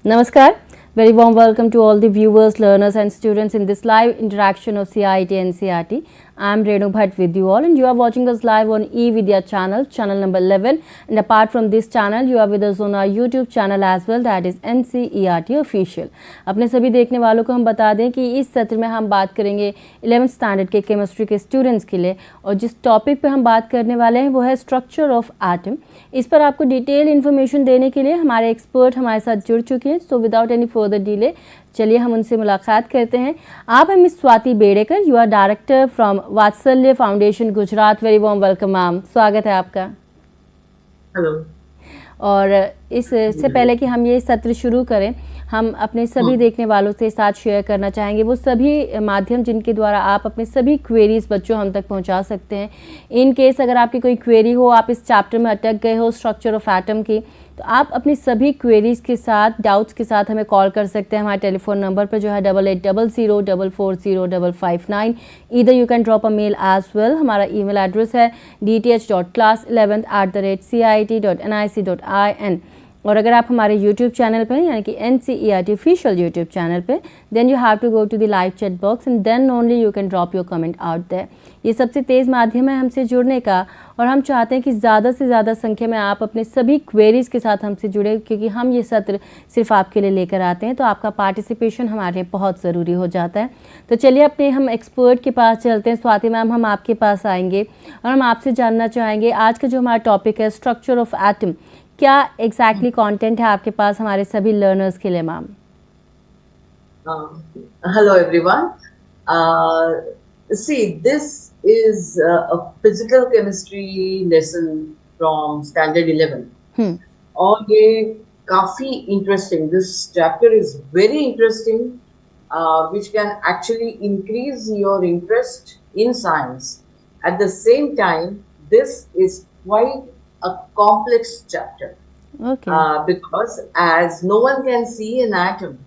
Namaskar. Very warm welcome to all the viewers, learners and students in this live interaction of CIT and CRT. I am Renu Bhatt with you all and you are watching us live on eVidya channel, channel number 11. And apart from this channel, you are with us on our YouTube channel as well, that is ncertofficial official. अपने सभी देखने वालों को हम बता दें कि इस सत्र में हम बात करेंगे 11th स्टैंडर्ड के केमिस्ट्री के स्टूडेंट्स के लिए और जिस टॉपिक पे हम बात करने वाले हैं वो है स्ट्रक्चर ऑफ एटम। इस पर आपको डिटेल इन्फॉर्मेशन देने के लिए हमारे एक्सपर्ट हमारे साथ जुड़ चुके हैं। So without any further delay चलिए हम उनसे मुलाकात करते हैं। आप हैं miss Swati Bedekar, you are director from Vatsalya foundation Gujarat. Very warm welcome ma'am, स्वागत है आपका। हेलो। और इससे पहले कि हम ये सत्र शुरू करें, हम अपने सभी देखने वालों से साथ शेयर करना चाहेंगे वो सभी माध्यम जिनके द्वारा आप अपने सभी क्वेरीज बच्चों हम तक पहुंचा सकते हैं। इन केस अगर आपकी कोई क्वेरी हो, आप इस चैप्टर में अटक गए हो स्ट्रक्चर ऑफ एटम की, तो आप अपनी सभी क्वेरीज के साथ, डाउट्स के साथ हमें कॉल कर सकते हैं हमारे टेलीफोन नंबर पर जो है 8800440559। Either you can drop a mail as well. हमारा ईमेल एड्रेस है dth.class11@cit.nic.in। और अगर आप हमारे YouTube चैनल पर यानी कि ncertofficial YouTube चैनल पे, then you have to go to the live chat box and then only you can drop your comment out there. ये सबसे तेज़ माध्यम है हमसे जुड़ने का और हम चाहते हैं कि ज़्यादा से ज़्यादा संख्या में आप अपने सभी क्वेरीज़ के साथ हमसे जुड़े, क्योंकि हम ये सत्र सिर्फ आपके लिए लेकर आते हैं, तो आपका पार्टिसिपेशन हमारे लिए बहुत ज़रूरी हो जाता है। तो चलिए अपने हम एक्सपर्ट के पास चलते हैं। स्वाति मैम, हम आपके पास आएंगे और हम आपसे जानना चाहेंगे आज का जो हमारा टॉपिक है स्ट्रक्चर ऑफ एटम, क्या एग्जैक्टली कंटेंट है आपके पास हमारे सभी लर्नर्स के लिए ma'am? Hello everyone. See, this is a physical chemistry lesson from standard 11 और ये काफी interesting. This chapter is very interesting, which can actually increase your interest in science. At the same time, this is quite a complex chapter. Okay. Because as no one can see an atom,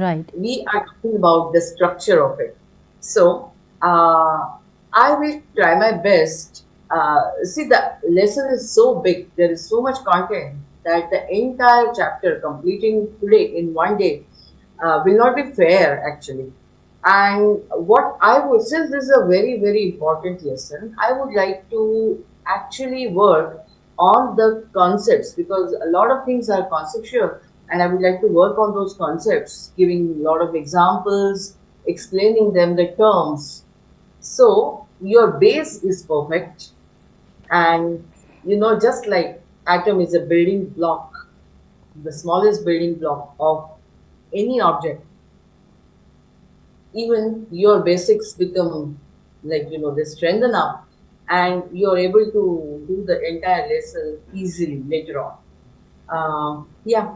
Right. we are talking about the structure of it. So I will try my best. See, the lesson is so big, there is so much content that the entire chapter completing today in one day will not be fair actually. And what I would, since this is a very, very important lesson, I would like to actually work on the concepts, because a lot of things are conceptual and I would like to work on those concepts, giving a lot of examples, explaining them, the terms. So your base is perfect, and you know, just like atom is a building block, the smallest building block of any object, even your basics become like, you know, they strengthen up and you're able to do the entire lesson easily later on. Yeah,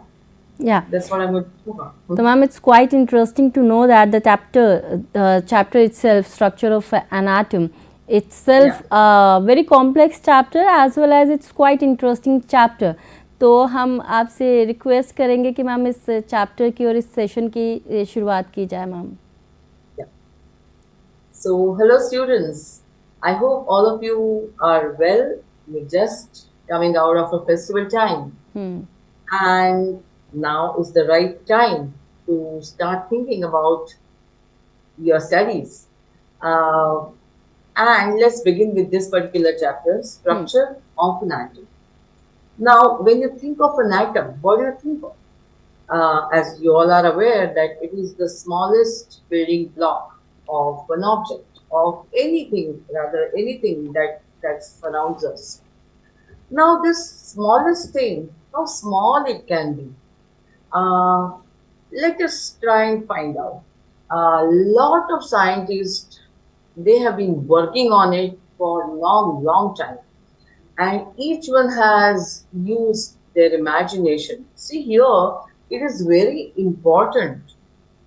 that's what I'm going to talk about. So ma'am, it's quite interesting to know that the chapter itself, structure of an atom itself, very complex chapter as well as it's quite interesting chapter. तो हम आपसे request करेंगे कि ma'am इस chapter की और इस session की शुरुआत की जाए ma'am. So hello students, I hope all of you are well. You're just coming out of a festival time. And now is the right time to start thinking about your studies. And let's begin with this particular chapter, structure of an atom. Now, when you think of an atom, what do you think of? As you all are aware that it is the smallest building block of an object, of anything, rather anything that surrounds us. Now, this smallest thing, how small it can be, let us try and find out. A lot of scientists, they have been working on it for a long time, and each one has used their imagination. See here, it is very important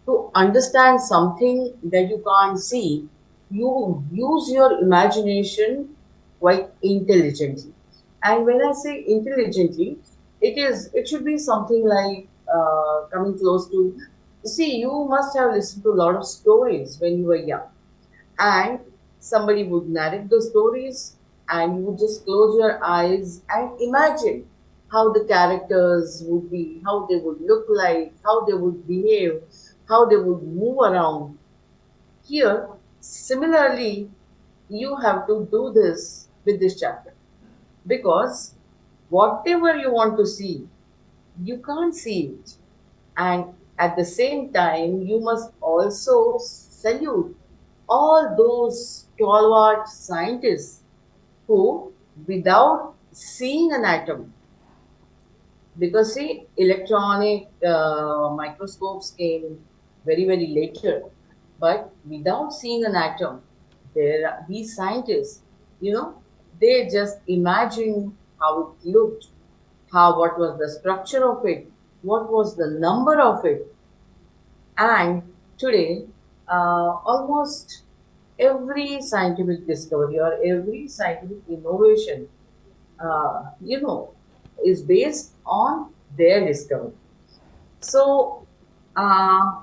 to understand something that you can't see. You use your imagination quite intelligently. And when I say intelligently, it should be something like coming close to, see, you must have listened to a lot of stories when you were young, and somebody would narrate those stories and you would just close your eyes and imagine how the characters would be, how they would look like, how they would behave, how they would move around. Here, similarly, you have to do this with this chapter because whatever you want to see, you can't see it. And at the same time, you must also salute all those stalwart scientists who, without seeing an atom, because see, electronic microscopes came very, very later, but without seeing an atom, these scientists, you know, they just imagined how it looked, how what was the structure of it, what was the number of it, and today, almost every scientific discovery or every scientific innovation, is based on their discovery. So, uh,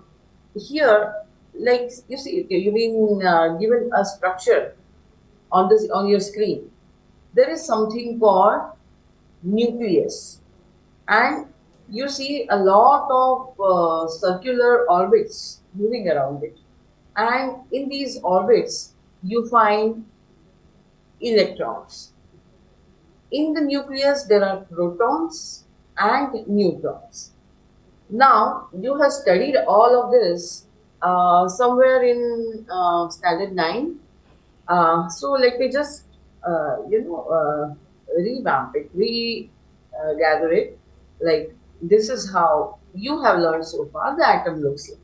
here, like you see, okay, you've been given a structure on your screen. There is something called nucleus, and you see a lot of circular orbits moving around it. And in these orbits, you find electrons. In the nucleus, there are protons and neutrons. Now, you have studied all of this somewhere in standard 9. So let me just, revamp it, gather it. Like, this is how you have learned so far the atom looks like.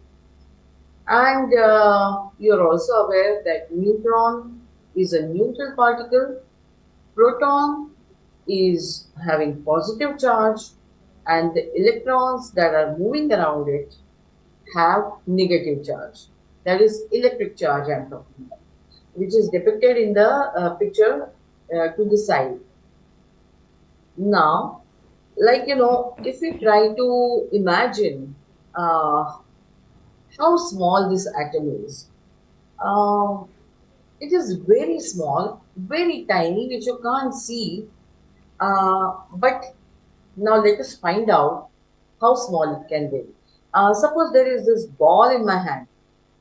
And you're also aware that neutron is a neutral particle, proton is having positive charge, and the electrons that are moving around it have negative charge. That is electric charge I'm talking about, which is depicted in the picture to the side. Now, if we try to imagine uh, how small this atom is, um, it is very small, very tiny, which you can't see. But now let us find out how small it can be. Suppose there is this ball in my hand,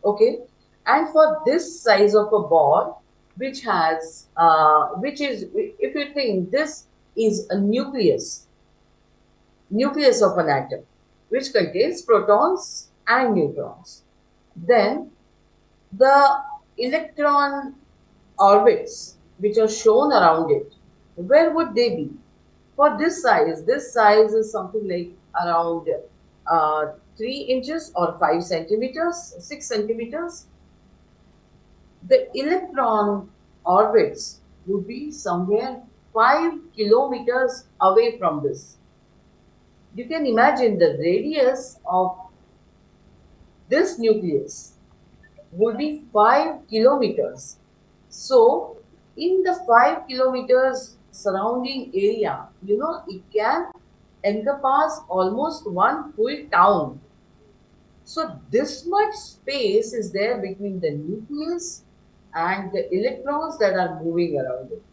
okay, and for this size of a ball, which is, if you think this is a nucleus of an atom, which contains protons and neutrons, then the electron orbits which are shown around it, where would they be? For this size is something like around 3 inches or 5 centimeters, 6 centimeters. The electron orbits would be somewhere 5 kilometers away from this. You can imagine the radius of this nucleus would be 5 kilometers. So, in the 5 kilometers surrounding area, it can encompass almost one full town. So, this much space is there between the nucleus and the electrons that are moving around it.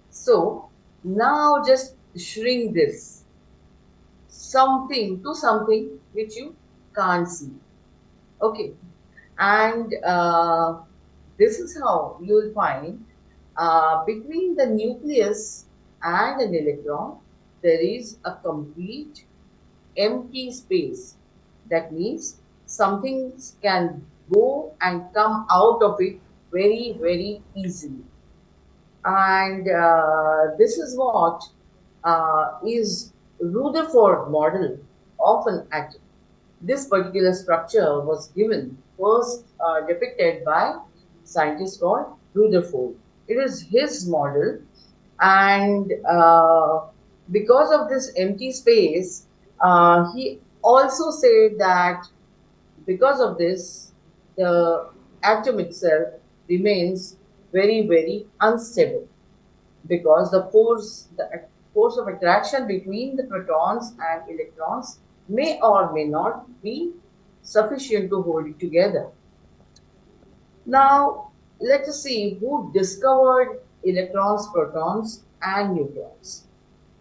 So, now just shrink this something to something which you can't see. Okay, and this is how you will find between the nucleus and an electron, there is a complete empty space. That means something can go and come out of it very, very easily. And this is what is Rutherford model of an atom. This particular structure was given first depicted by scientist called Rutherford. It is his model, and because of this empty space, he also said that because of this, the atom itself remains very, very unstable because the force of attraction between the protons and electrons may or may not be sufficient to hold it together. Now, let us see who discovered electrons, protons, and neutrons.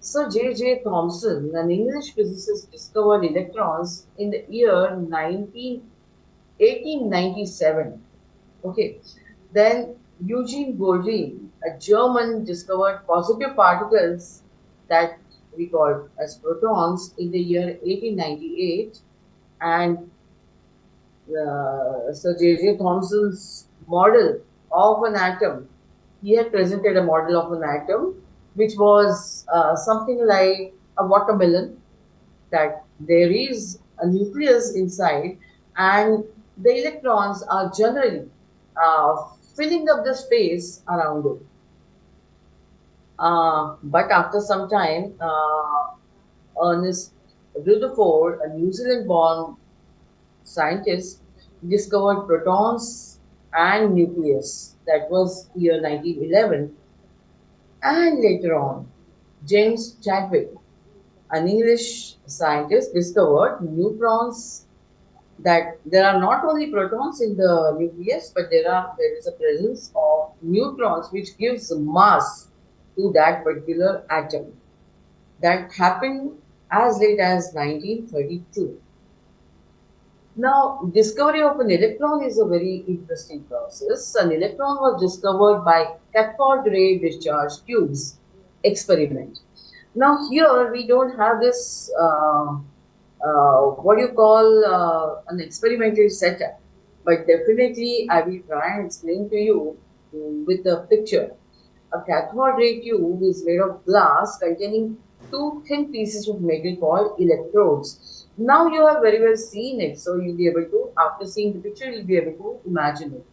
Sir J. Thomson, an English physicist, discovered electrons in the year 1897. Okay. Then Eugene Goldring, a German, discovered positive particles that we call as protons in the year 1898. And Sir J. Thomson's model of an atom, he had presented a model of an atom which was something like a watermelon, that there is a nucleus inside and the electrons are generally filling up the space around it. But after some time, Ernest Rutherford, a New Zealand born scientist, discovered protons and nucleus. That was year 1911. And later on, James Chadwick, an English scientist, discovered neutrons, that there are not only protons in the nucleus, but there is a presence of neutrons which gives mass to that particular atom. That happened as late as 1932. Now, discovery of an electron is a very interesting process. An electron was discovered by cathode ray discharge tubes experiment. Now, here we don't have this what you call an experimental setup, but definitely I will try and explain to you with a picture. A cathode ray tube is made of glass containing two thin pieces of metal called electrodes. Now you have very well seen it, so you'll be able to, after seeing the picture, you'll be able to imagine it.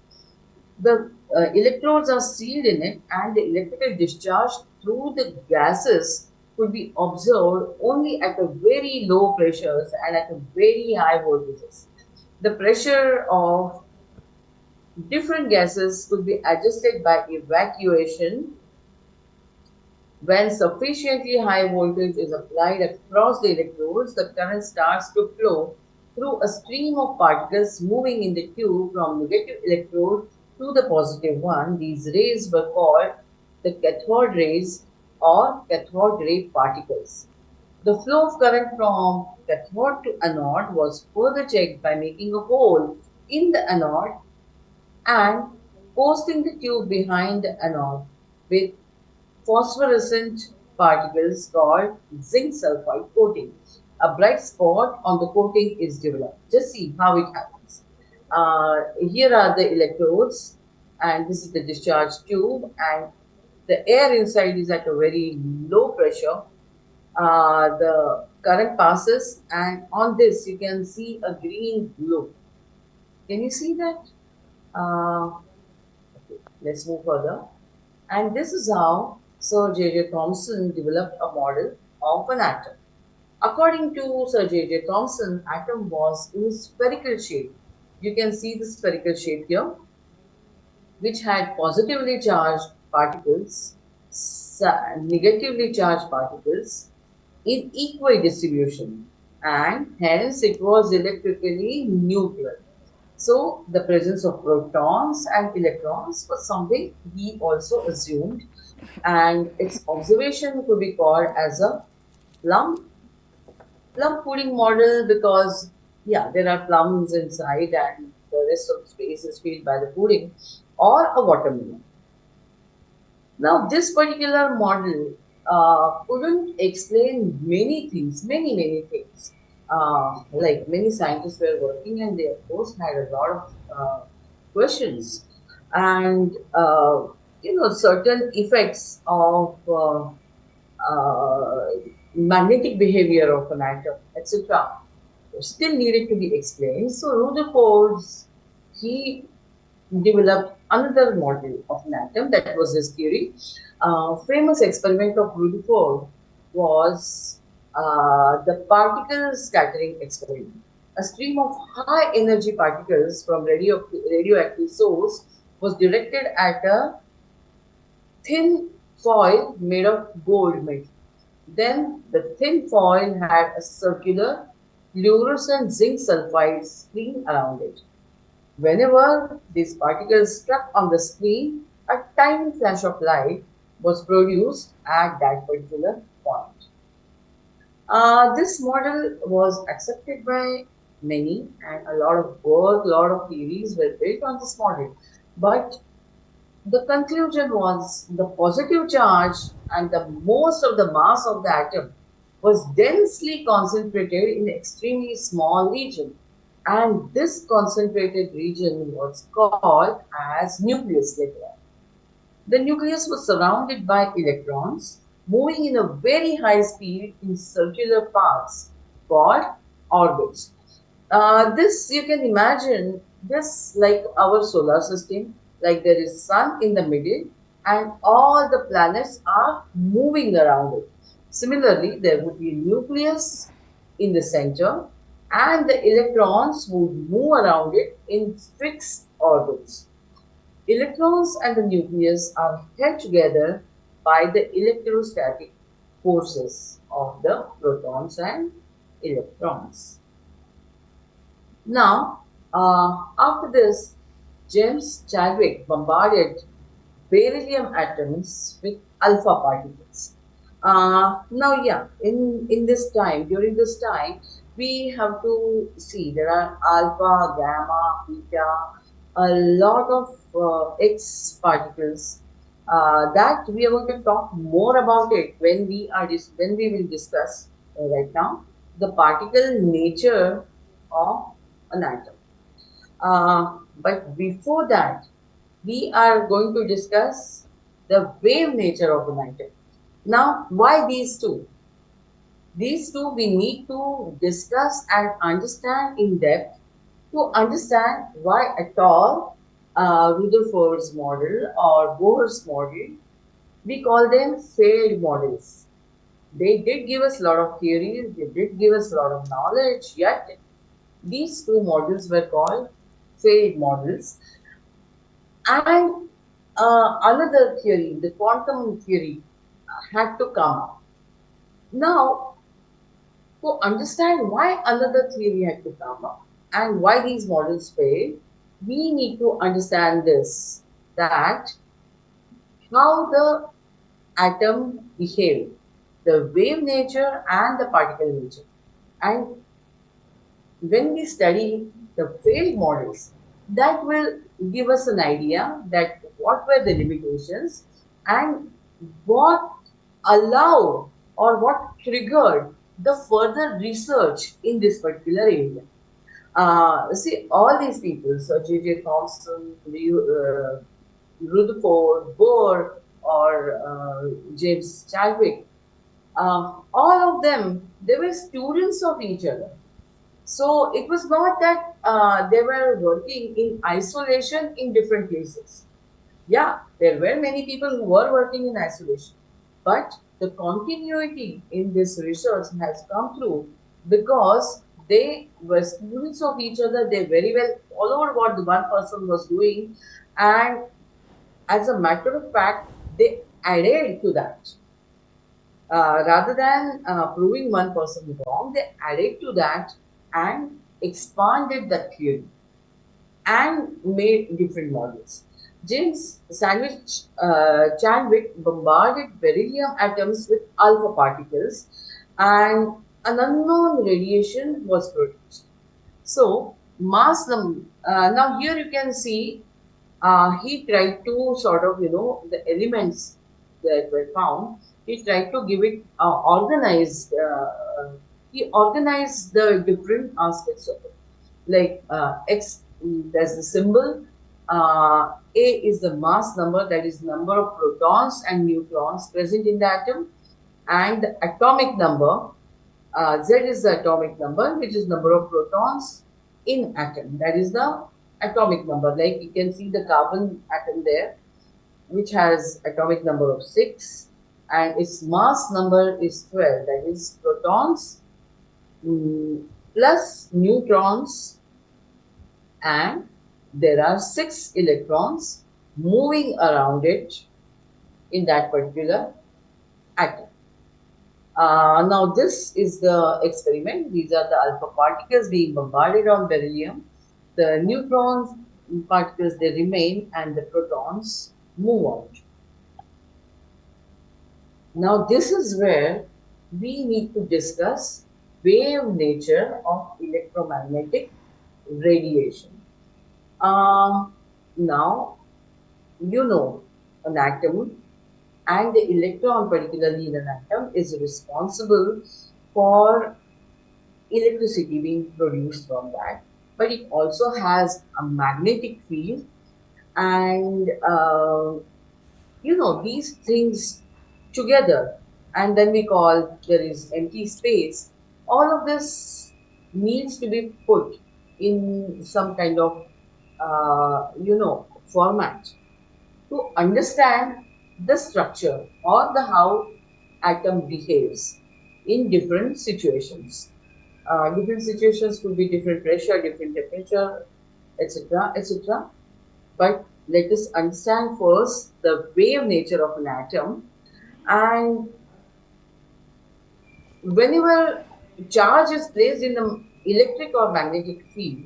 The electrodes are sealed in it, and the electrical discharge through the gases could be observed only at a very low pressures and at a very high voltages. The pressure of different gases could be adjusted by evacuation. When sufficiently high voltage is applied across the electrodes, the current starts to flow through a stream of particles moving in the tube from negative electrode to the positive one. These rays were called the cathode rays or cathode ray particles. The flow of current from cathode to anode was further checked by making a hole in the anode and posting the tube behind the anode with phosphorescent particles called zinc sulfide coating. A bright spot on the coating is developed. Just see how it happens. Here are the electrodes, and this is the discharge tube, and the air inside is at a very low pressure. The current passes, and on this you can see a green glow. Can you see that? Okay, let's move further. And this is how Sir J. Thomson developed a model of an atom. According to Sir J. Thomson, atom was in spherical shape. You can see the spherical shape here, which had positively charged particles, negatively charged particles in equal distribution, and hence it was electrically neutral. So the presence of protons and electrons was something he also assumed, and its observation could be called as a plum pudding model, because yeah, there are plums inside and the rest of the space is filled by the pudding, or a watermelon. Now, this particular model couldn't explain many things, many things. Like many scientists were working, and they of course had a lot of questions, and certain effects of magnetic behavior of an atom, etc., still needed to be explained. So Rutherford, he developed another model of an atom. That was his theory. Famous experiment of Rutherford was the particle scattering experiment. A stream of high energy particles from radioactive source was directed at a thin foil made of gold metal. Then the thin foil had a circular fluorescent zinc sulfide screen around it. Whenever these particles struck on the screen, a tiny flash of light was produced at that particular point. This model was accepted by many, and a lot of work, a lot of theories were built on this model. But the conclusion was the positive charge and the most of the mass of the atom was densely concentrated in extremely small region. And this concentrated region was called as nucleus later. The nucleus was surrounded by electrons moving in a very high speed in circular paths called orbits. This you can imagine this like our solar system, like there is sun in the middle and all the planets are moving around it. Similarly, there would be a nucleus in the center and the electrons would move around it in fixed orbits. Electrons and the nucleus are held together by the electrostatic forces of the protons and electrons. Now, after this, James Chadwick bombarded beryllium atoms with alpha particles. Now, yeah, in this time, during this time, we have to see there are alpha, gamma, beta, a lot of X particles that we are going to talk more about it when when we will discuss right now the particle nature of an atom. But before that, we are going to discuss the wave nature of an atom. Now, why these two? These two we need to discuss and understand in depth to understand why at all Rutherford's model or Bohr's model, we call them failed models. They did give us a lot of theories, they did give us a lot of knowledge, yet these two models were called failed models. And another theory, the quantum theory, had to come up. Now, to understand why another theory had to come up and why these models failed, we need to understand this, that how the atom behaved, the wave nature and the particle nature. And when we study the failed models, that will give us an idea that what were the limitations and what allowed or what triggered the further research in this particular area. See, all these people, so J.J. Thomson, Rutherford, Bohr, or James Chadwick, all of them, they were students of each other. So it was not that they were working in isolation in different places. Yeah, there were many people who were working in isolation, but the continuity in this research has come through because they were students of each other. They very well followed what the one person was doing, and as a matter of fact, they added to that. Rather than proving one person wrong, they added to that and expanded the theory and made different models. Chadwick bombarded beryllium atoms with alpha particles and an unknown radiation was produced. So, now here you can see he tried to sort of, the elements that were found, he tried to give it he organized the different aspects of it. Like X, there's the symbol. A is the mass number, that is number of protons and neutrons present in the atom, and the atomic number. Z is the atomic number, which is number of protons in atom. That is the atomic number. Like you can see the carbon atom there, which has atomic number of 6, and its mass number is 12. That is protons plus neutrons, and there are 6 electrons moving around it in that particular atom. Now this is the experiment. These are the alpha particles being bombarded on beryllium. The neutrons particles, they remain and the protons move out. Now this is where we need to discuss wave nature of electromagnetic radiation. Um, Now, you know, an atom and the electron, particularly in an atom, is responsible for electricity being produced from that. But it also has a magnetic field, and these things together, and then we call there is empty space. All of this needs to be put in some kind of format to understand the structure or the how atom behaves in different situations. Different situations could be different pressure, different temperature, etc., etc. But let us understand first the wave nature of an atom. And whenever charge is placed in the electric or magnetic field,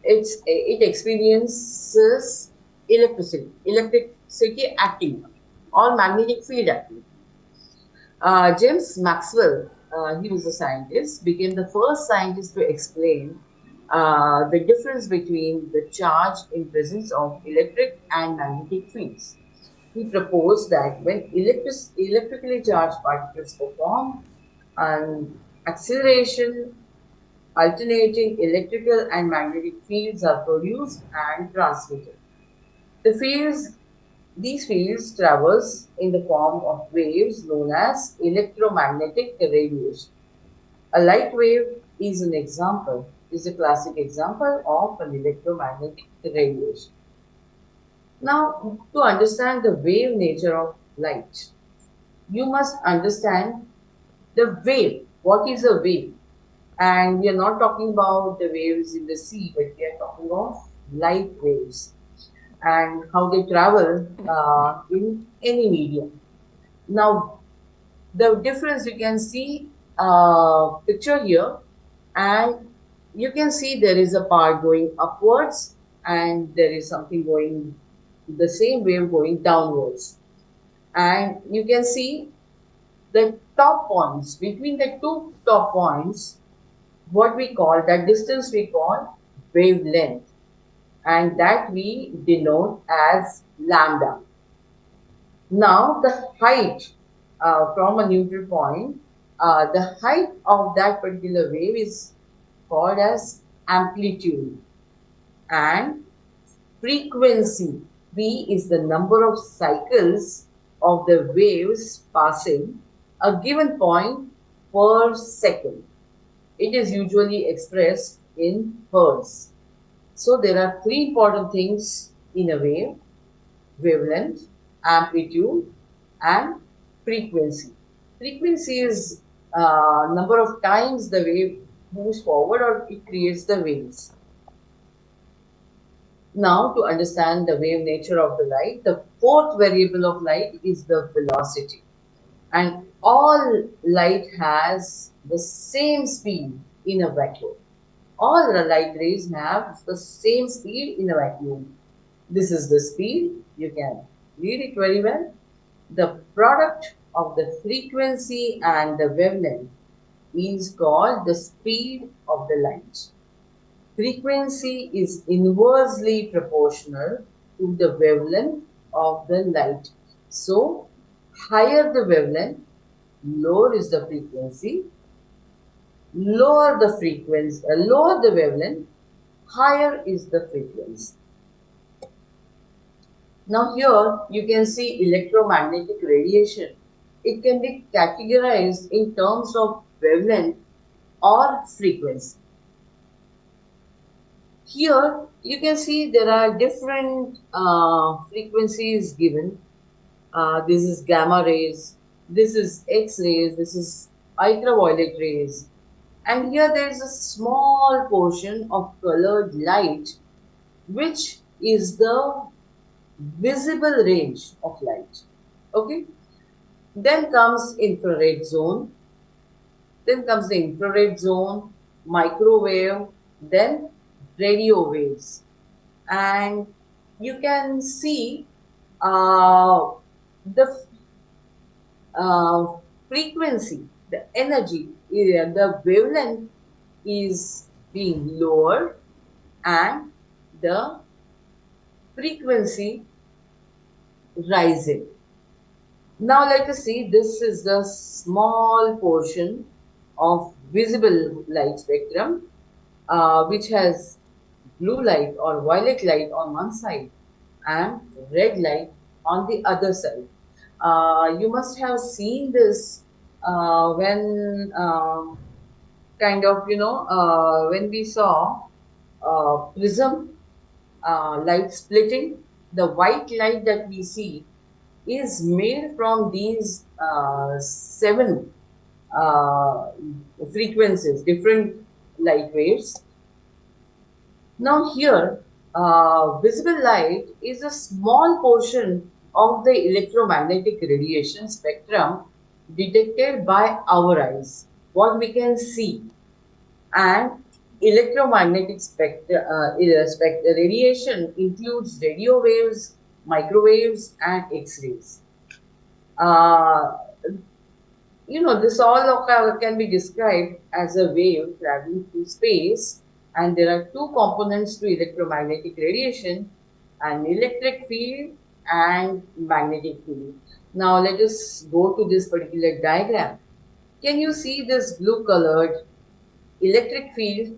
it experiences electricity acting or magnetic field acting. James Maxwell, he was a scientist, became the first scientist to explain the difference between the charge in presence of electric and magnetic fields. He proposed that when electrically charged particles perform an acceleration, alternating electrical and magnetic fields are produced and transmitted. The fields These fields traverse in the form of waves known as electromagnetic radiation. A light wave is a classic example of an electromagnetic radiation. Now, to understand the wave nature of light, you must understand the wave. What is a wave? And we are not talking about the waves in the sea, but we are talking of light waves and how they travel in any medium. Now, the difference you can see picture here, and you can see there is a part going upwards and there is something going the same wave going downwards. And you can see the top points, between the two top points, what we call that distance we call wavelength, and that we denote as lambda. Now, the height from a neutral point, the height of that particular wave is called as amplitude, and frequency, V, is the number of cycles of the waves passing a given point per second. It is usually expressed in hertz. So there are three important things in a wave: wavelength, amplitude, and frequency. Frequency is number of times the wave moves forward or it creates the waves. Now, to understand the wave nature of the light, the fourth variable of light is the velocity. And all light has the same speed in a vacuum. All the light rays have the same speed in a vacuum. This is the speed. You can read it very well. The product of the frequency and the wavelength is called the speed of the light. Frequency is inversely proportional to the wavelength of the light. So, higher the wavelength, lower is the frequency. Lower the wavelength, higher is the frequency. Now here you can see electromagnetic radiation. It can be categorized in terms of wavelength or frequency. Here you can see there are different frequencies given. This is gamma rays, this is X rays, this is ultraviolet rays. And here there is a small portion of colored light, which is the visible range of light. Okay. Then comes infrared zone. Then comes the infrared zone, microwave, then radio waves. And you can see the frequency the energy, the wavelength is being lowered and the frequency rising. Now let us see, this is the small portion of visible light spectrum, which has blue light or violet light on one side and red light on the other side. You must have seen this when when we saw prism light splitting. The white light that we see is made from these seven frequencies, different light waves. Now here, visible light is a small portion of the electromagnetic radiation spectrum detected by our eyes, what we can see. And electromagnetic radiation includes radio waves, microwaves, and X-rays. This all can be described as a wave traveling through space, and there are two components to electromagnetic radiation: an electric field and magnetic field. Now let us go to this particular diagram. Can you see this blue colored electric field?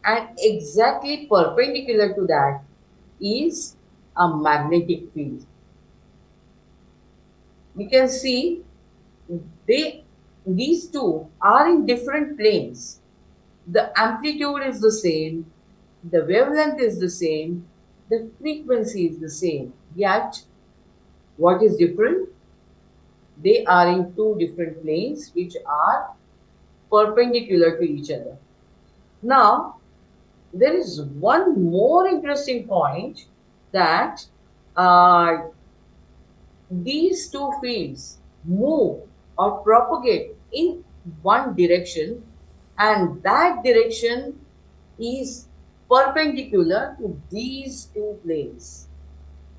And exactly perpendicular to that is a magnetic field. You can see these two are in different planes. The amplitude is the same, the wavelength is the same, the frequency is the same. Yet, what is different? They are in two different planes which are perpendicular to each other. Now, there is one more interesting point, that these two fields move or propagate in one direction, and that direction is perpendicular to these two planes.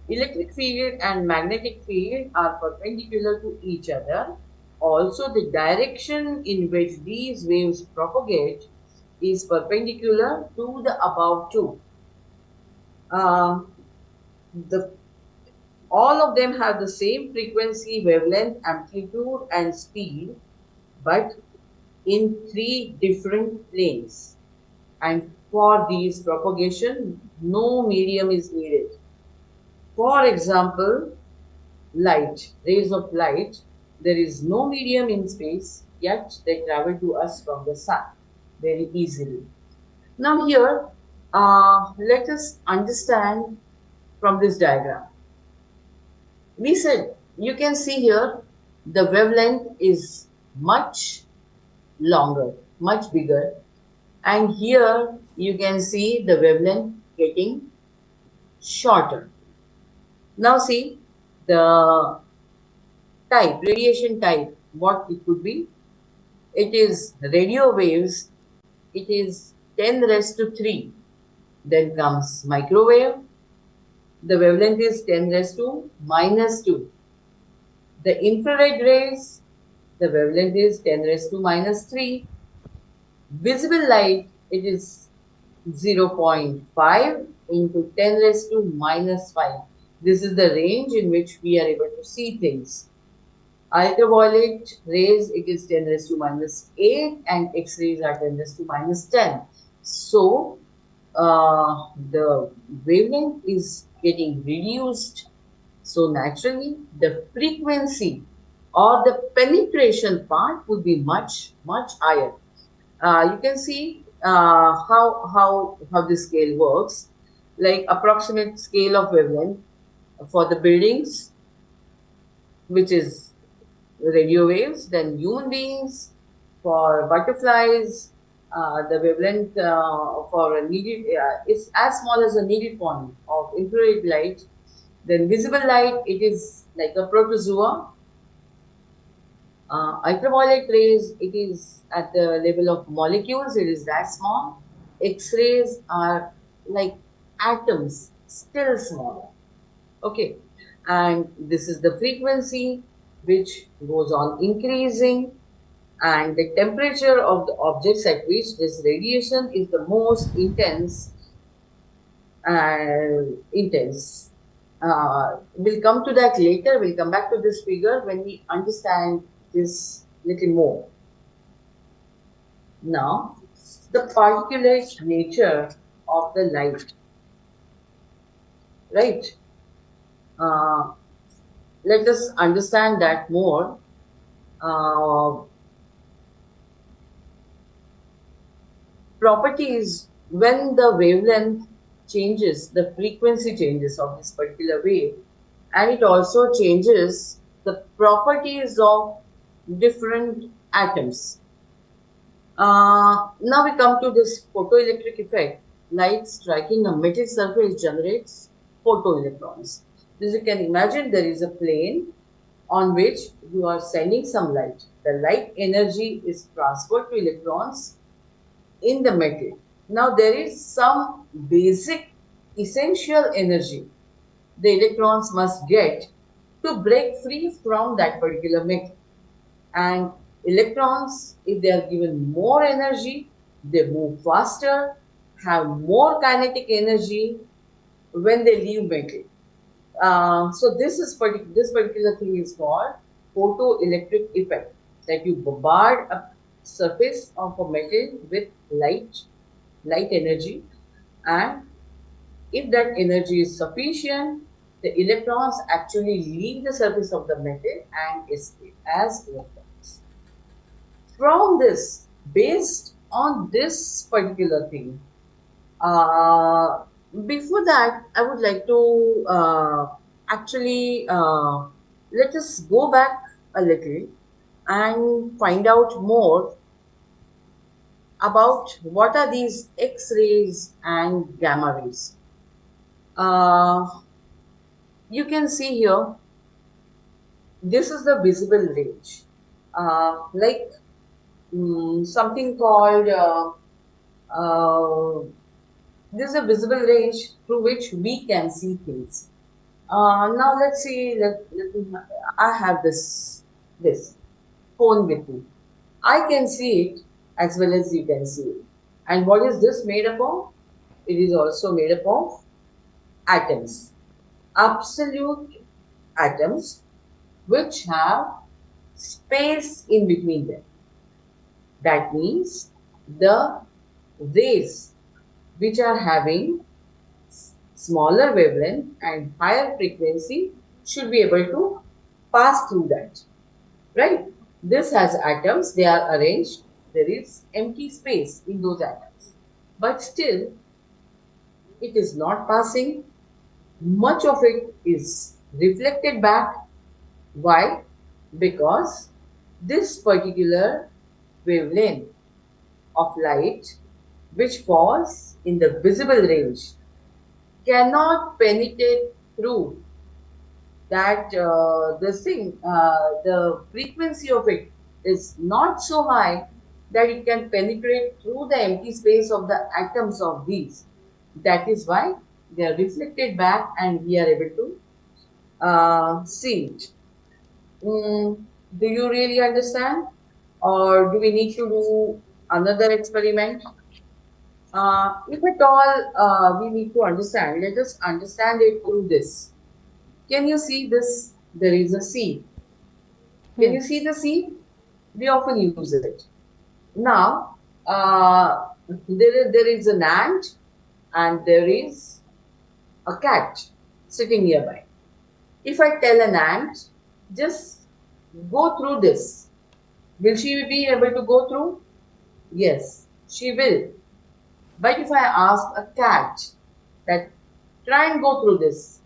Electric field and magnetic field are perpendicular to each other. Also, the direction in which these waves propagate is perpendicular to the above two. All of them have the same frequency, wavelength, amplitude, and speed, but in three different planes. And for these propagation, no medium is needed. For example, light, rays of light, there is no medium in space, yet they travel to us from the sun very easily. Now here, let us understand from this diagram. We said, you can see here, the wavelength is much longer, much bigger. And here you can see the wavelength getting shorter. Now see the type, radiation type, what it could be. It is radio waves, it is 10 raised to 3. Then comes microwave, the wavelength is 10 raised to minus 2. The infrared rays, the wavelength is 10 raised to minus 3. Visible light, it is 0.5 into 10 raised to minus 5. This is the range in which we are able to see things. Ultraviolet rays, it is 10 raised to minus 8, and X-rays are 10 raised to minus 10. So, the wavelength is getting reduced. So, naturally, the frequency or the penetration part would be much, much higher. You can see how this scale works, like approximate scale of wavelength for the buildings, which is radio waves, then human beings, for butterflies, the wavelength for a needed is as small as a needle point of infrared light. Then visible light, it is like a protozoa. Ultraviolet rays, it is at the level of molecules, it is that small. X-rays are like atoms, still smaller. Okay, and this is the frequency which goes on increasing. and the temperature of the objects at which this radiation is the most intense. We'll come to that later. We'll come back to this figure when we understand this little more. Now, the particulate nature of the light, right? Uh, Let us understand that more. Uh, Properties, when the wavelength changes, the frequency changes of this particular wave, and it also changes the properties of different atoms. Now we come to this photoelectric effect. Light striking a metal surface generates photoelectrons. As you can imagine, there is a plane on which you are sending some light. The light energy is transferred to electrons in the metal. Now there is some basic essential energy the electrons must get to break free from that particular metal. And electrons, if they are given more energy, they move faster, have more kinetic energy when they leave metal. So this particular thing is called photoelectric effect, that you bombard a surface of a metal with light energy, and if that energy is sufficient, the electrons actually leave the surface of the metal and escape as electrons. From this, based on this particular thing, uh, before that, I would like to actually let us go back a little and find out more about what are these X-rays and gamma rays. Uh, you can see here, this is the visible range. Like something called, this is a visible range through which we can see things. Now let's see, I have this phone with me. I can see it as well as you can see it. And what is this made up of? It is also made up of atoms, absolute atoms, which have space in between them. That means the rays which are having smaller wavelength and higher frequency should be able to pass through that, right? This has atoms, they are arranged, there is empty space in those atoms, but still it is not passing. Much of it is reflected back. Why? Because this particular wavelength of light, which falls in the visible range, cannot penetrate through that the frequency of it is not so high that it can penetrate through the empty space of the atoms of these. That is why they are reflected back and we are able to see it. Do you really understand? Or do we need to do another experiment? If at all we need to understand, let us understand it through this. Can you see this? There is a seed. Can you see the seed? We often use it. Now, there is an ant and there is a cat sitting nearby. If I tell an ant, just go through this, will she be able to go through? Yes, she will. But if I ask a cat that try and go through this,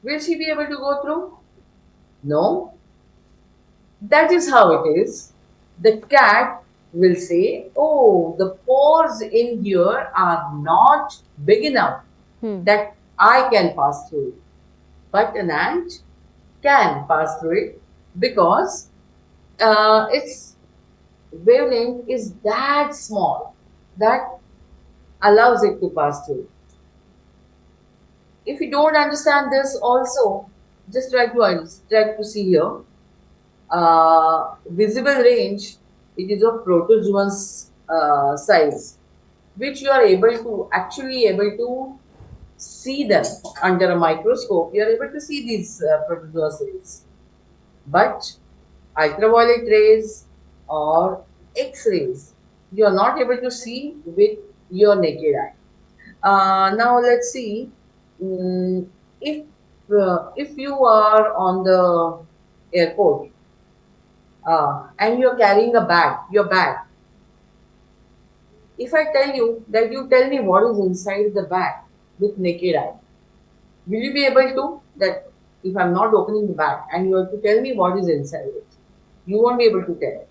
will she be able to go through? No. That is how it is. The cat will say, oh, the pores in here are not big enough that I can pass through it. But an ant can pass through it because its wavelength is that small that allows it to pass through. If you don't understand this also, just try to see here. Visible range It is of protozoans size, which you are able to see them under a microscope. You are able to see these protozoa cells, but ultraviolet rays or X-rays, you are not able to see with your naked eye. Now let's see, mm, if if you are on the airport and you are carrying a bag, your bag. If I tell you that you tell me what is inside the bag with naked eye, will you be able to? That if I'm not opening the bag and you have to tell me what is inside it, you won't be able to tell.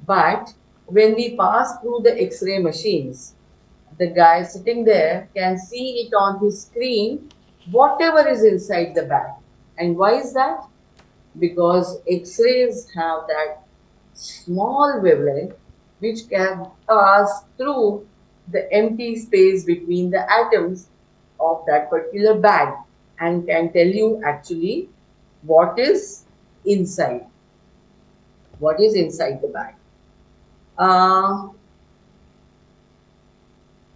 But when we pass through the X-ray machines, the guy sitting there can see it on his screen, whatever is inside the bag. And why is that? Because X-rays have that small wavelength which can pass through the empty space between the atoms of that particular bag and can tell you actually what is inside, what is inside the bag. Uh,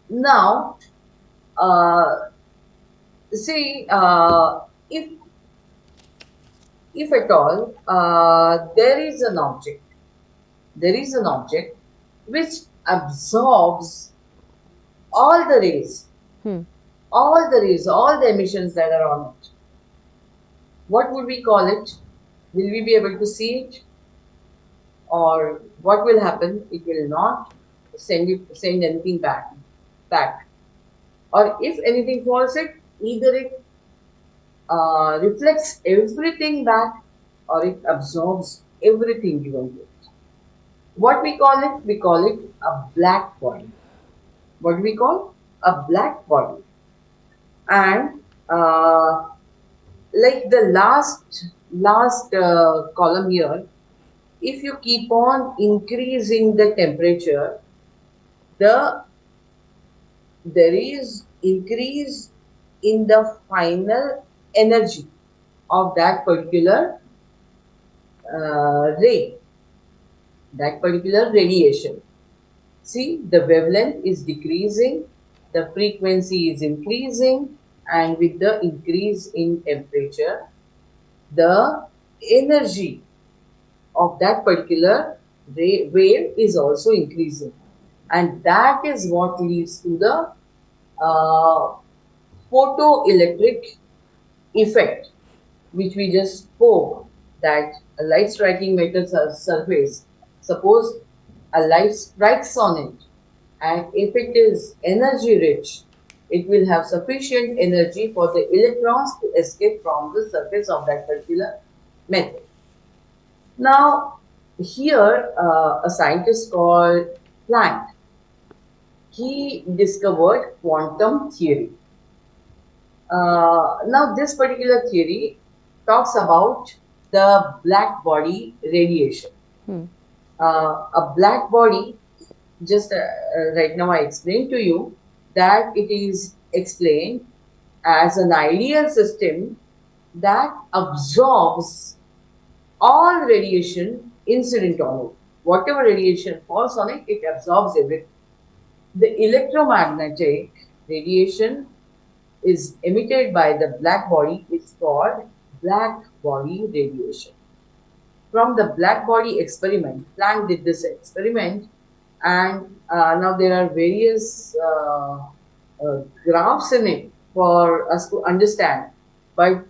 Now, uh, see, if at all there is an object which absorbs all the rays, Hmm. all the emissions that are on it. What would we call it? Will we be able to see it, or what will happen? It will not send anything back. Or if anything falls it, either it reflects everything back or it absorbs everything given to it. What we call it? We call it a black body. What do we call? A black body. And like the last column here, if you keep on increasing the temperature, the there is increase in the final energy of that particular ray, that particular radiation. See, the wavelength is decreasing, the frequency is increasing, and with the increase in temperature, the energy of that particular wave is also increasing. And that is what leads to the uh, photoelectric effect, which we just spoke, that a light striking metal surface, suppose a light strikes on it, and if it is energy rich, it will have sufficient energy for the electrons to escape from the surface of that particular metal. Now, here a scientist called Planck, he discovered quantum theory. Now, this particular theory talks about the black body radiation. A black body, just right now I explained to you that it is explained as an ideal system that absorbs all radiation incident on it. Whatever radiation falls on it, it absorbs everything. The electromagnetic radiation is emitted by the black body is called black body radiation. From the black body experiment, Planck did this experiment, and now there are various graphs in it for us to understand, but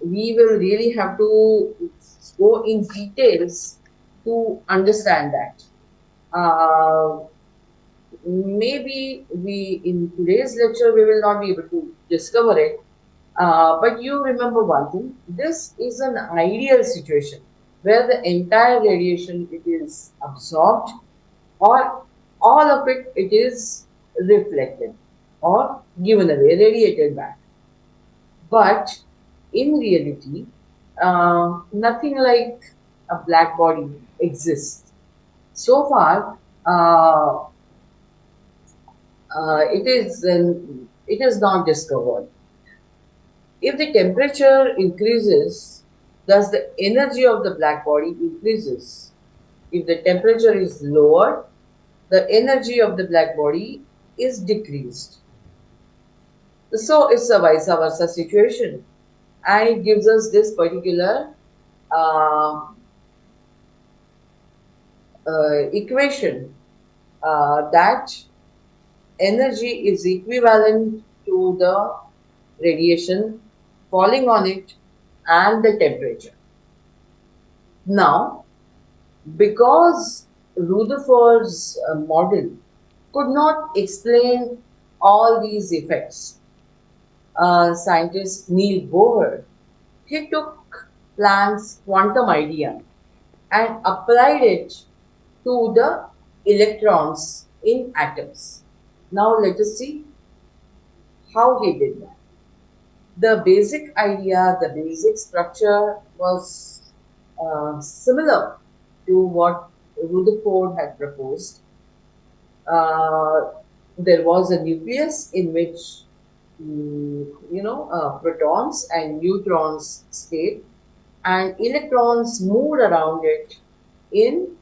we will really have to go in details to understand that. Uh, Maybe we in today's lecture we will not be able to discover it, but you remember one thing, this is an ideal situation where the entire radiation it is absorbed, or all of it is reflected or given away, radiated back. But in reality, nothing like a black body exists. So far, it is not discovered. If the temperature increases, thus the energy of the black body increases. If the temperature is lowered, the energy of the black body is decreased. So it's a vice versa situation, and it gives us this particular uh, equation that energy is equivalent to the radiation falling on it and the temperature. Now, because Rutherford's model could not explain all these effects, scientist Neil Bohr, he took Planck's quantum idea and applied it to the electrons in atoms. Now let us see how he did that. The basic idea, the basic structure was similar to what Rutherford had proposed. Uh, there was a nucleus in which protons and neutrons stayed, and electrons moved around it in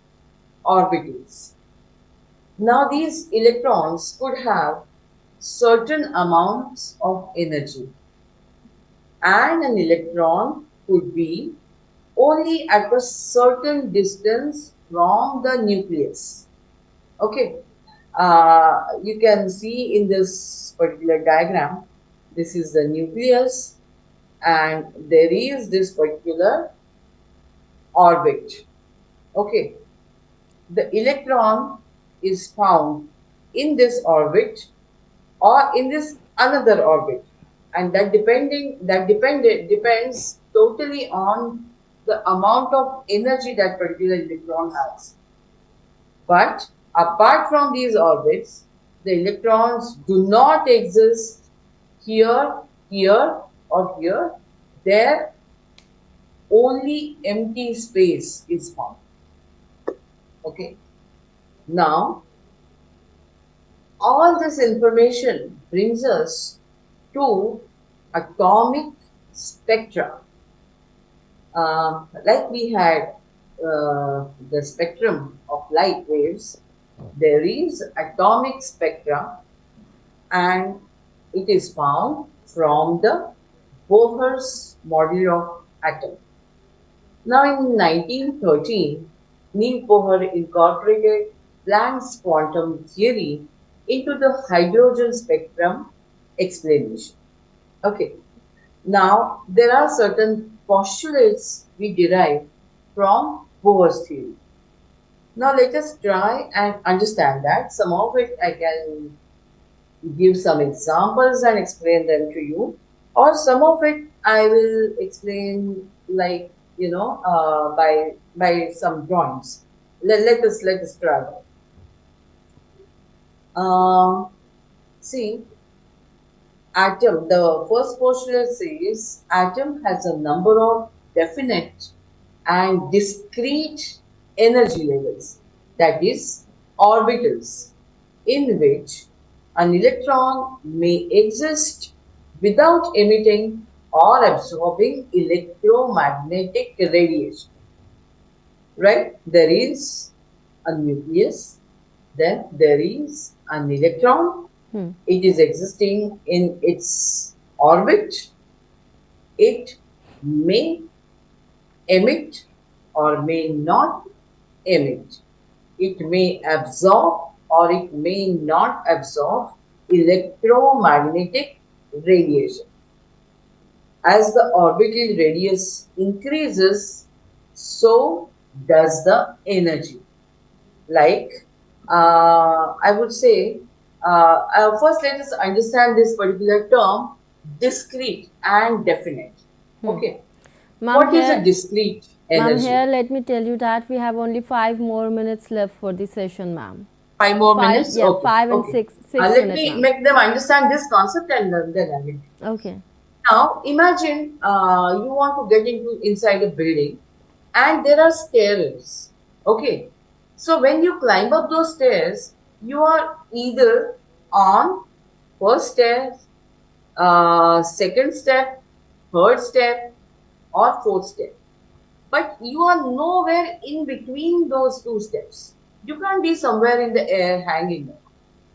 orbitals. Now these electrons could have certain amounts of energy, and an electron could be only at a certain distance from the nucleus. Okay, you can see in this particular diagram, this is the nucleus, and there is this particular orbit. Okay, the electron is found in this orbit or in this another orbit, and that depends totally on the amount of energy that particular electron has. But apart from these orbits, the electrons do not exist here, here, or here. There only empty space is found. Okay. Now, all this information brings us to atomic spectra. Like we had the spectrum of light waves, there is atomic spectra, and it is found from the Bohr's model of atom. Now in 1913, Neil Bohr incorporated Planck's quantum theory into the hydrogen spectrum explanation. Okay, now there are certain postulates we derive from Bohr's theory. Now let us try and understand that. Some of it I can give some examples and explain them to you, or some of it I will explain like by some drawings. Let us try that. See, atom. The first postulate says atom has a number of definite and discrete energy levels, that is orbitals, in which an electron may exist without emitting or absorbing electromagnetic radiation. Right? There is a nucleus, then there is an electron. It is existing in its orbit. It may emit or may not emit. It may absorb or it may not absorb electromagnetic radiation. As the orbital radius increases, so does the energy. Like, I would say, first let us understand this particular term, discrete and definite. Okay. What is a discrete energy? Ma'am, here let me tell you that we have only 5 more minutes left for the session, ma'am. 5 more minutes? Yeah, okay. 5 and 6 Let minutes, me make them understand this concept and then I will. Okay. Now, imagine you want to get inside a building and there are stairs. Okay. So, when you climb up those stairs, you are either on first step, second step, third step, or fourth step. but you are nowhere in between those two steps. You can't be somewhere in the air hanging.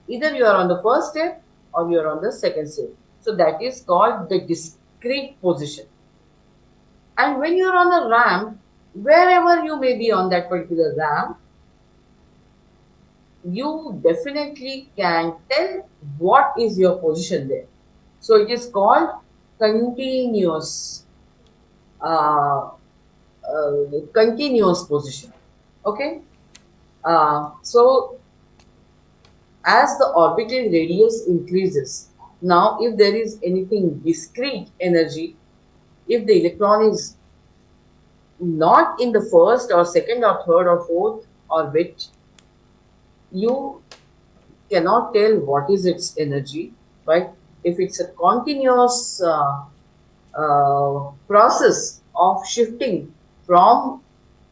Either you are on the first step or you are on the second step. So that is called the discrete position. And when you are on the ramp, wherever you may be on that particular ramp, you definitely can tell what is your position there. So it is called continuous, uh, continuous position. Okay. So as the orbital radius increases, now if there is anything discrete energy, if the electron is not in the first or second or third or fourth orbit, you cannot tell what is its energy, but if it's a continuous process of shifting from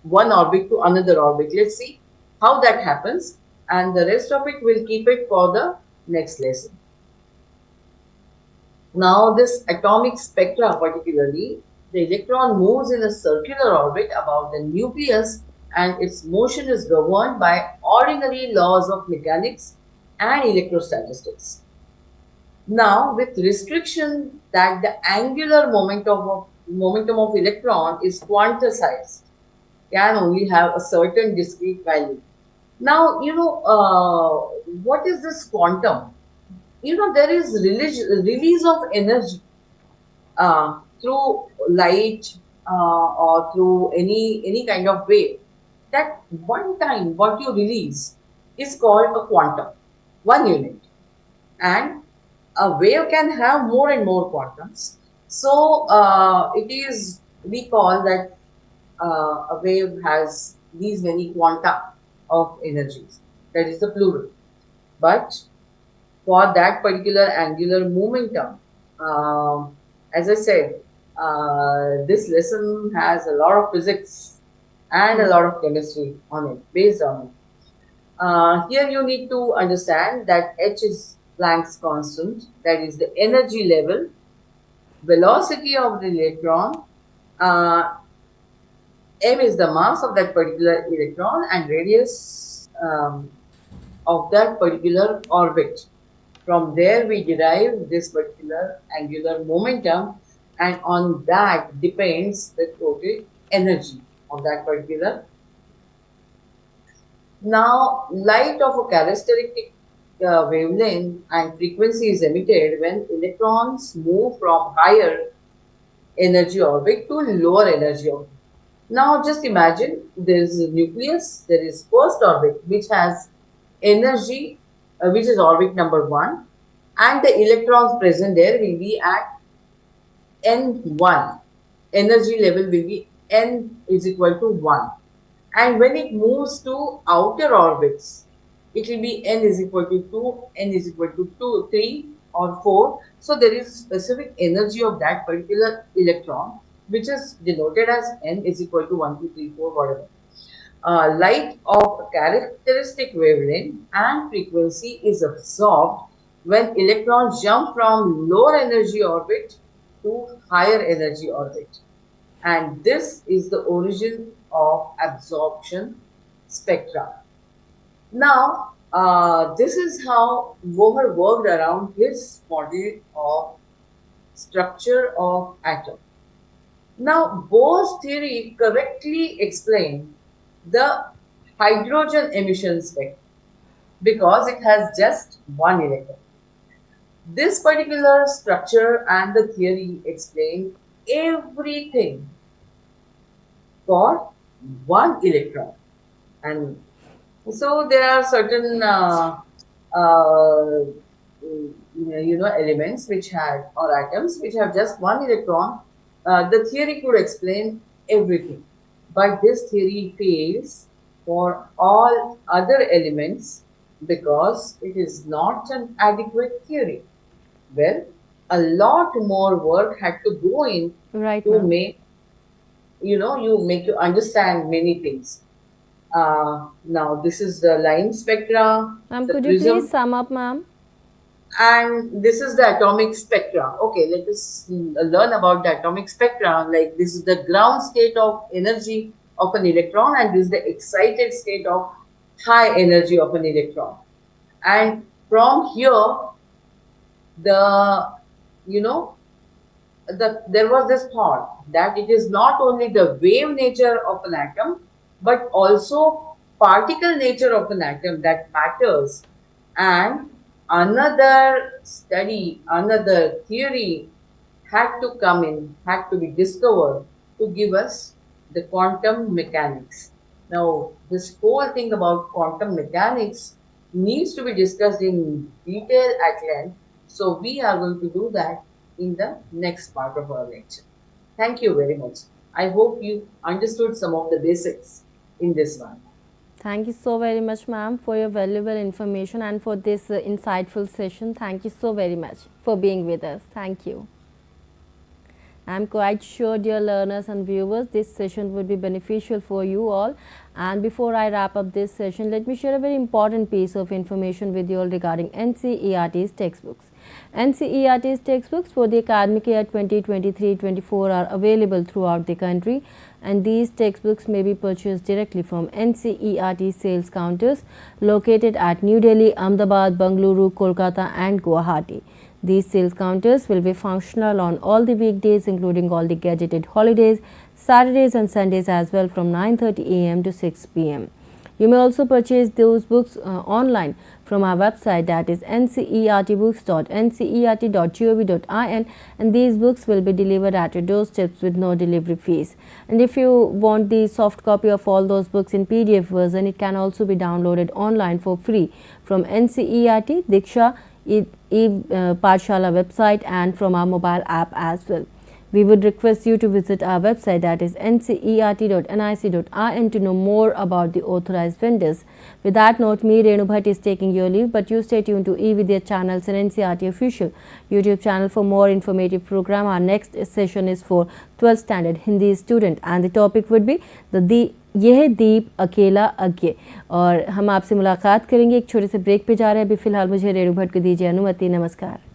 one orbit to another orbit, let's see how that happens, and the rest of it we'll keep it for the next lesson. Now, this atomic spectra particularly, the electron moves in a circular orbit about the nucleus and its motion is governed by ordinary laws of mechanics and electrostatistics. Now, with restriction that the angular momentum of electron is quantized, can only have a certain discrete value. Now, what is this quantum? There is release of energy through light or through any kind of wave. That one time what you release is called a quantum, one unit. And a wave can have more and more quantums. So we call that a wave has these many quanta of energies. That is the plural. But for that particular angular momentum, as I said, this lesson has a lot of physics and a lot of chemistry on it, based on it. Here you need to understand that H is Planck's constant, that is the energy level, velocity of the electron, m is the mass of that particular electron, and radius of that particular orbit. From there we derive this particular angular momentum, and on that depends the total energy of that particular. Now, light of a characteristic wavelength and frequency is emitted when electrons move from higher energy orbit to lower energy orbit. Now, just imagine there is a nucleus, there is first orbit which has energy, which is orbit number 1, and the electrons present there will be at N1. Energy level will be N is equal to 1. And when it moves to outer orbits, it will be N is equal to 2, N is equal to 2, 3 or 4. So there is specific energy of that particular electron, which is denoted as N is equal to 1, 2, 3, 4, whatever. Light of characteristic wavelength and frequency is absorbed when electrons jump from lower energy orbit to higher energy orbit. And this is the origin of absorption spectra. Now, this is how Bohr worked around his model of structure of atom. Now, Bohr's theory correctly explained the hydrogen emission spectrum because it has just one electron. This particular structure and the theory explain everything for one electron. And so there are certain elements which had, or atoms which have just one electron. The theory could explain everything, but this theory fails for all other elements because it is not an adequate theory. Well, a lot more work had to go in to make you understand many things. Now this is the line spectra. Ma'am, could you please sum up, ma'am? And this is the atomic spectra. Okay, let us learn about the atomic spectra. Like, this is the ground state of energy of an electron, and this is the excited state of high energy of an electron. And from here, the you know there was this thought that it is not only the wave nature of an atom, but also particle nature of an atom that matters. And another study, another theory had to come in, had to be discovered to give us the quantum mechanics. Now, this whole thing about quantum mechanics needs to be discussed in detail at length. So, we are going to do that in the next part of our lecture. Thank you very much. I hope you understood some of the basics in this one. Thank you so very much, ma'am, for your valuable information and for this insightful session. Thank you so very much for being with us. Thank you. I'm quite sure, dear learners and viewers, this session would be beneficial for you all. And before I wrap up this session, let me share a very important piece of information with you all regarding NCERT's textbooks. NCERT's textbooks for the academic year 2023-24 are available throughout the country, and these textbooks may be purchased directly from NCERT sales counters located at New Delhi, Ahmedabad, Bengaluru, Kolkata and Guwahati. These sales counters will be functional on all the weekdays, including all the gadgeted holidays, Saturdays and Sundays as well, from 9:30 a.m. to 6 p.m. You may also purchase those books online from our website, that is ncertbooks.ncert.gov.in, and these books will be delivered at your doorsteps with no delivery fees. And if you want the soft copy of all those books in PDF version, it can also be downloaded online for free from NCERT, Diksha, Pathshala website and from our mobile app as well. We would request you to visit our website, that is ncert.nic.in, to know more about the authorized vendors. With that note, me, Renu Bhatt, is taking your leave, but you stay tuned to eVidya channels and NCERT official YouTube channel for more informative program. Our next session is for 12th standard Hindi student, and the topic would be यह दीप अकेला अज्ञे। और हम आपसे मुलाकात करेंगे, एक छोटे से ब्रेक पे जा रहे हैं अभी। फिलहाल मुझे रेणु भट्ट को दीजिए अनुमति। नमस्कार।